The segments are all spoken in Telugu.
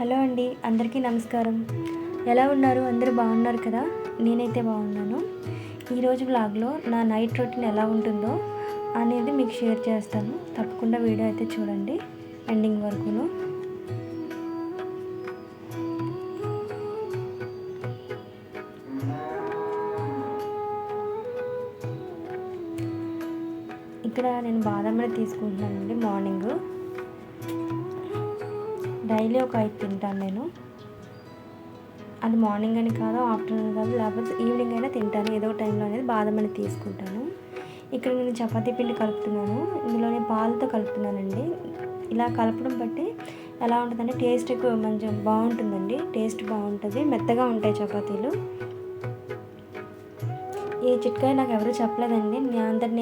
హలో అండి, అందరికీ నమస్కారం. ఎలా ఉన్నారు? అందరూ బాగున్నారు కదా? నేనైతే బాగున్నాను. ఈరోజు వ్లాగ్లో నా నైట్ రొటీన్ ఎలా ఉంటుందో అనేది మీకు షేర్ చేస్తాను. తప్పకుండా వీడియో అయితే చూడండి ఎండింగ్ వరకును. ఇక్కడ నేను బాదం మిల్క్ తీసుకుంటున్నానండి. మార్నింగ్ డైలీ ఒక 5 తింటాను నేను. అది మార్నింగ్ అని కాదు, ఆఫ్టర్నూన్ కాదు, లేకపోతే ఈవినింగ్ అయినా తింటాను. ఏదో టైంలో అనేది బాదం మిల్క్ తీసుకుంటాను. ఇక్కడ నేను చపాతీ పిండి కలుపుతున్నాను. ఇందులోనే పాలతో కలుపుతున్నానండి. ఇలా కలపడం బట్టి ఎలా ఉంటుందంటే టేస్ట్ ఎక్కువ మంచిగా బాగుంటుందండి. టేస్ట్ బాగుంటుంది, మెత్తగా ఉంటాయి చపాతీలు. ఈ చిట్కాయ నాకు ఎవరు చెప్పలేదండి,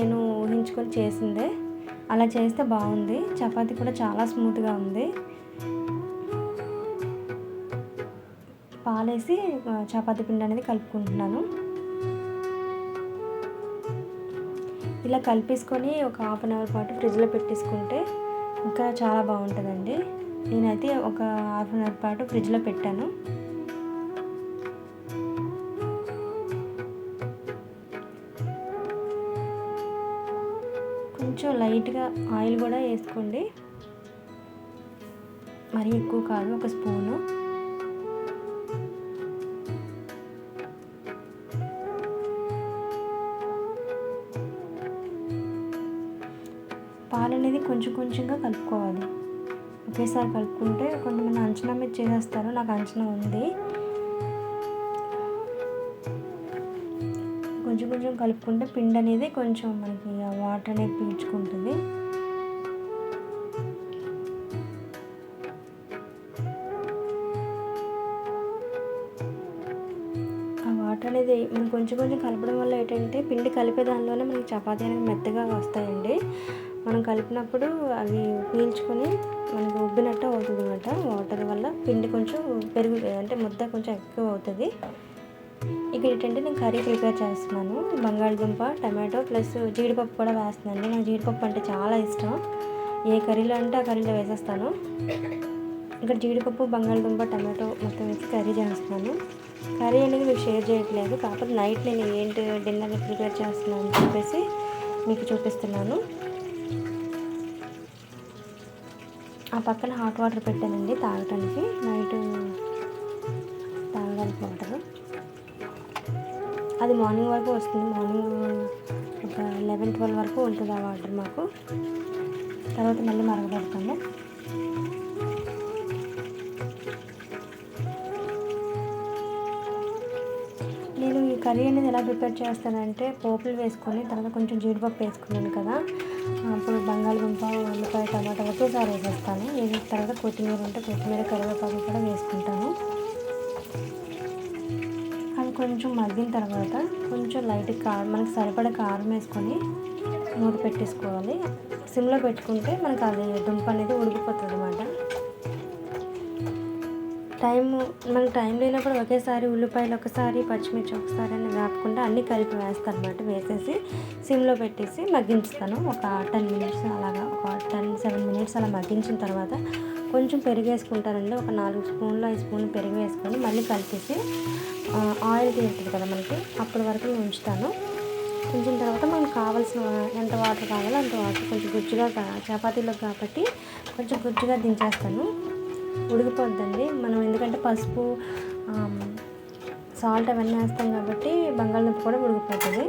నేను ఊహించుకొని చేసిందే. అలా చేస్తే బాగుంది. చపాతీ కూడా చాలా స్మూత్గా ఉంది. పాలేసి చపాతీ పిండి అనేది కలుపుకుంటున్నాను. ఇలా కలిపేసుకొని ఒక హాఫ్ అన్ అవర్ పాటు ఫ్రిడ్జ్లో పెట్టేసుకుంటే ఇంకా చాలా బాగుంటుందండి. నేనైతే ఒక హాఫ్ అన్ అవర్ పాటు ఫ్రిడ్జ్లో పెట్టాను. కొంచెం లైట్గా ఆయిల్ కూడా వేసుకోండి, మరీ ఎక్కువ కాదు, ఒక స్పూను. పాలు అనేది కొంచెం కొంచెంగా కలుపుకోవాలి. ఒకేసారి కలుపుకుంటే కొంతమంది అంచనా మీద చేసేస్తారు. నాకు అంచనా ఉంది. కొంచెం కొంచెం కలుపుకుంటే పిండి అనేది కొంచెం మనకి వాటర్ అనేది పీల్చుకుంటుంది. ఆ వాటర్ అనేది మనం కొంచెం కొంచెం కలపడం వల్ల ఏంటంటే పిండి కలిపే దానిలోనే మనకి చపాతీ అనేది మెత్తగా వస్తాయండి. మనం కలిపినప్పుడు అవి పీల్చుకొని మనకు ఉబ్బినట్టు అవుతుంది అన్నమాట. వాటర్ వల్ల పిండి కొంచెం అంటే ముద్ద కొంచెం ఎక్కువ అవుతుంది. ఇక్కడ ఏంటంటే నేను కర్రీ ప్రిపేర్ చేస్తున్నాను. బంగాళదుంప, టమాటో ప్లస్ జీడిపప్పు కూడా వేస్తున్నాను. నాకు జీడిపప్పు అంటే చాలా ఇష్టం. ఏ కర్రీలో అంటే ఆ కర్రీలో వేసేస్తాను. ఇక్కడ జీడిపప్పు, బంగాళదుంప, టమాటో మొత్తం వేసి కర్రీ చేస్తున్నాను. కర్రీ అనేది మీకు షేర్ చేయట్లేదు, కాకపోతే నైట్ నేను ఏంటి డిన్నర్ ప్రిపేర్ చేస్తున్నాను అని చెప్పేసి మీకు చూపిస్తున్నాను. ఆ పక్కన హాట్ వాటర్ పెట్టానండి తాగటానికి, నైట్ తాగడానికి వాటర్. అది మార్నింగ్ వరకు వస్తుంది. మార్నింగ్ ఒక 11-12 వరకు ఉంటుంది ఆ వాటర్ మాకు. తర్వాత మళ్ళీ మరగబెడతాము. నేను ఈ కర్రీ అనేది ఎలా ప్రిపేర్ చేస్తానంటే పోపులు వేసుకొని తర్వాత కొంచెం జీడిపప్పు వేసుకున్నాను కదా, అప్పుడు బంగాళదుంప, ఉల్లిపాయ, టమాటా ఒకేసారి వేసేస్తాను. వేసిన తర్వాత కొత్తిమీర ఉంటే కొత్తిమీర, కరివేపాకు కూడా వేసుకుంటాను. అవి కొంచెం మగ్గిన తర్వాత కొంచెం లైట్ కారం, మనకు సరిపడా కారం వేసుకొని మూత పెట్టేసుకోవాలి. సిమ్లో పెట్టుకుంటే మనకు అది దుంప అనేది ఉడికిపోతుంది అన్నమాట. మనకు టైం లేనప్పుడు ఒకేసారి ఉల్లిపాయలు ఒకసారి, పచ్చిమిర్చి ఒకసారి అని వేపకుండా అన్నీ కలిపి వేస్తాను అన్నమాట. వేసేసి సిమ్లో పెట్టేసి మగ్గించుతాను. ఒక 10 మినిట్స్ అలాగా, ఒక 10-7 మినిట్స్ అలా మగ్గించిన తర్వాత కొంచెం పెరుగు వేసుకుంటానండి. ఒక 4 స్పూన్లు 5 స్పూన్లు పెరుగు వేసుకొని మళ్ళీ కలిపేసి ఆయిల్ తీరుతుంది కదా మనకి, అప్పటి వరకు నేను ఉంచుతాను. ఉంచిన తర్వాత మనకు కావాల్సిన ఎంత వాటర్ కావాలో అంత వాటర్, కొంచెం గుజ్జుగా చపాతీలో కాబట్టి కొంచెం గుజ్జుగా దించేస్తాను. ఉడికిపోద్దండి మనం, ఎందుకంటే పసుపు, సాల్ట్ అవన్నీ వేస్తాం కాబట్టి బంగాళదుంప కూడా ఉడికిపోతుంది.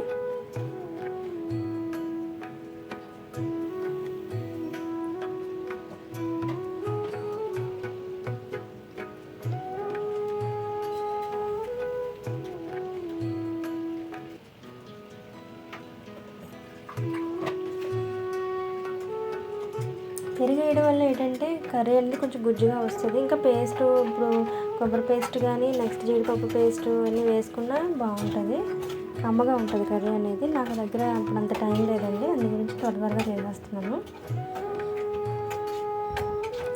పెరుగు వేయడం వల్ల ఏంటంటే కర్రీ అనేది కొంచెం గుజ్జుగా వస్తుంది. ఇంకా పేస్ట్, ఇప్పుడు కొబ్బరి పేస్ట్ కానీ నెక్స్ట్ జీడిపప్పు పేస్ట్ అన్నీ వేసుకున్నా బాగుంటుంది, కమ్మగా ఉంటుంది కర్రీ అనేది. నాకు దగ్గర అప్పుడు అంత టైం లేదండి, అందు గురించి త్వరగా చేసేస్తున్నాను.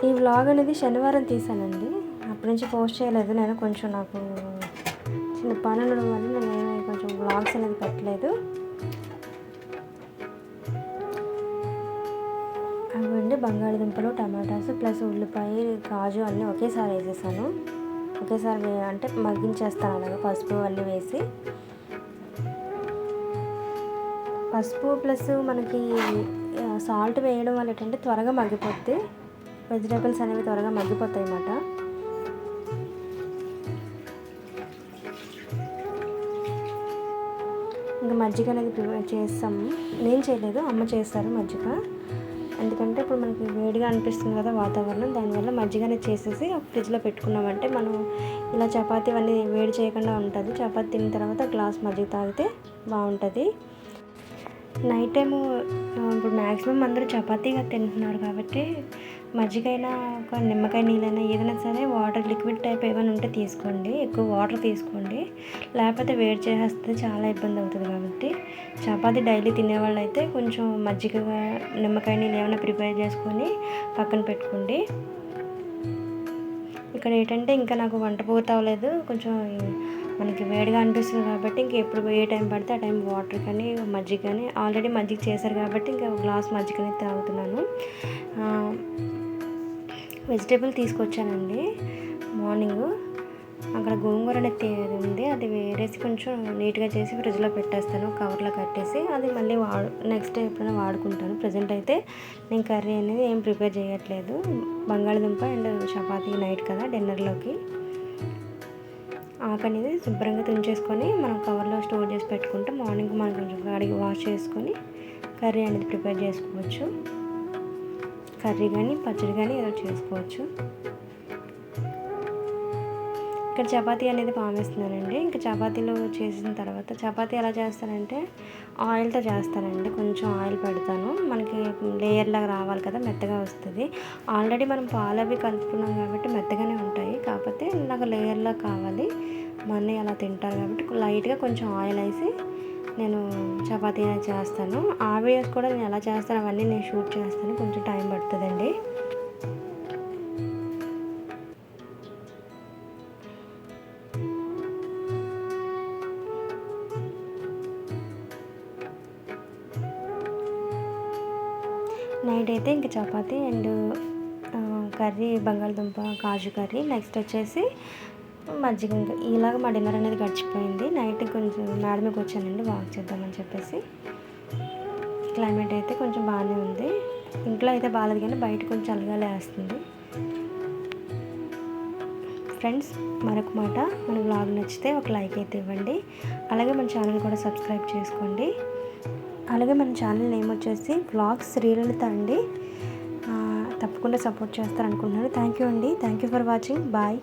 ఈ వ్లాగ్ అనేది శనివారం తీసానండి, అప్పటి నుంచి పోస్ట్ చేయలేదు. నేను కొంచెం నాకు చిన్న పని ఉండడం వల్ల నేను కొంచెం వ్లాగ్స్ అనేది పెట్టలేదు. అవండి బంగాళదుంపలు, టమాటాస్ ప్లస్ ఉల్లిపాయ, కాజు అన్నీ ఒకేసారి వేసేసాను. ఒకేసారి అంటే మగ్గించేస్తాను అలాగా పసుపు అన్నీ వేసి. పసుపు ప్లస్ మనకి సాల్ట్ వేయడం వల్ల ఏంటంటే త్వరగా మగ్గిపోద్ది, వెజిటేబుల్స్ అనేవి త్వరగా మగ్గిపోతాయి అన్నమాట. ఇంకా మజ్జిగ అనేది ప్రిపేర్ చేస్తాము. నేను చేయలేదు, అమ్మ చేస్తారు మజ్జిగ. ఎందుకంటే ఇప్పుడు మనకి వేడిగా అనిపిస్తుంది కదా వాతావరణం, దానివల్ల మజ్జిగ అనేది చేసేసి ఫ్రిడ్జ్లో పెట్టుకున్నామంటే మనం ఇలా చపాతీ అన్నీ వేడి చేయకుండా ఉంటుంది. చపాతీ తిన్న తర్వాత గ్లాస్ మజ్జిగ తాగితే బాగుంటుంది. నైట్ టైము ఇప్పుడు మ్యాక్సిమం అందరూ చపాతీగా తింటున్నారు కాబట్టి మజ్జిగైనా ఒక నిమ్మకాయ నీళ్ళైనా ఏదైనా సరే వాటర్ లిక్విడ్ టైప్ ఏమైనా ఉంటే తీసుకోండి, ఎక్కువ వాటర్ తీసుకోండి. లేకపోతే వేడి చేసేస్తే చాలా ఇబ్బంది అవుతుంది. కాబట్టి చపాతీ డైలీ తినేవాళ్ళు అయితే కొంచెం మజ్జిగగా నిమ్మకాయ నీళ్ళు ఏమైనా ప్రిపేర్ చేసుకొని పక్కన పెట్టుకోండి. ఇక్కడ ఏంటంటే ఇంకా నాకు వంట పూర్తి అవ్వలేదు, కొంచెం మనకి వేడిగా అనిపిస్తుంది కాబట్టి ఇంక ఎప్పుడు ఏ టైం పడితే ఆ టైం వాటర్ కానీ మజ్జిగ కానీ, ఆల్రెడీ మజ్జిగ చేశారు కాబట్టి ఇంకా ఒక గ్లాస్ మజ్జిగ అనేది తాగుతున్నాను. వెజిటేబుల్ తీసుకొచ్చానండి మార్నింగ్. అక్కడ గోంగూర అనేది ఉంది, అది వేరేసి కొంచెం నీట్గా చేసి ఫ్రిడ్జ్లో పెట్టేస్తాను, కవర్లో కట్టేసి. అది మళ్ళీ నెక్స్ట్ డే ఎప్పుడైనా వాడుకుంటాను. ప్రజెంట్ అయితే నేను కర్రీ అనేది ఏం ప్రిపేర్ చేయట్లేదు. బంగాళదుంప అండ్ చపాతీ నైట్ కదా డిన్నర్లోకి. ఆకు అనేది శుభ్రంగా తుంచేసుకొని మనం కవర్లో స్టోర్ చేసి పెట్టుకుంటే మార్నింగ్ మనం కొంచెం కడిగి వాష్ చేసుకొని కర్రీ అనేది ప్రిపేర్ చేసుకోవచ్చు. కర్రీ కానీ పచ్చడి కానీ ఏదో చేసుకోవచ్చు. ఇక్కడ చపాతీ అనేది పామేస్తున్నానండి. ఇంకా చపాతీలో చేసిన తర్వాత చపాతీ ఎలా చేస్తానంటే ఆయిల్తో చేస్తానండి. కొంచెం ఆయిల్ పెడతాను, మనకి లేయర్ లాగా రావాలి కదా, మెత్తగా వస్తుంది. ఆల్రెడీ మనం పాలు అవి కలుపుకున్నాం కాబట్టి మెత్తగానే ఉంటాయి, కాకపోతే నాకు లేయర్లా కావాలి. మా అన్నయ్య అలా తింటారు కాబట్టి లైట్గా కొంచెం ఆయిల్ వేసి నేను చపాతీ అనేది చేస్తాను. ఆ వీడియోస్ కూడా నేను ఎలా చేస్తాను అవన్నీ నేను షూట్ చేస్తాను, కొంచెం టైం పడుతుందండి. నైట్ అయితే ఇంకా చపాతీ అండ్ కర్రీ బంగాళదుంప కాజు కర్రీ, నెక్స్ట్ వచ్చేసి మజ్జిగ. ఇంకా ఇలాగ మా డిన్నర్ అనేది గడిచిపోయింది. నైట్ కొంచెం మేడ మీదకి వచ్చానండి వాక్ చేద్దామని చెప్పేసి. క్లైమేట్ అయితే కొంచెం బాగానే ఉంది. ఇంట్లో అయితే బాగాలేదు కానీ బయట కొంచెం చల్లగానే వేస్తుంది. ఫ్రెండ్స్, మరొక మాట, మన వ్లాగ్ నచ్చితే ఒక లైక్ అయితే ఇవ్వండి. అలాగే మన ఛానల్ కూడా సబ్స్క్రైబ్ చేసుకోండి. అలాగే మన ఛానల్ నేమ్ వచ్చేసి వ్లాగ్స్ శ్రీలలిత అండి. తప్పకుండా సపోర్ట్ చేస్తారనుకుంటున్నాను. థ్యాంక్ యూ అండి. Thank you for watching. Bye.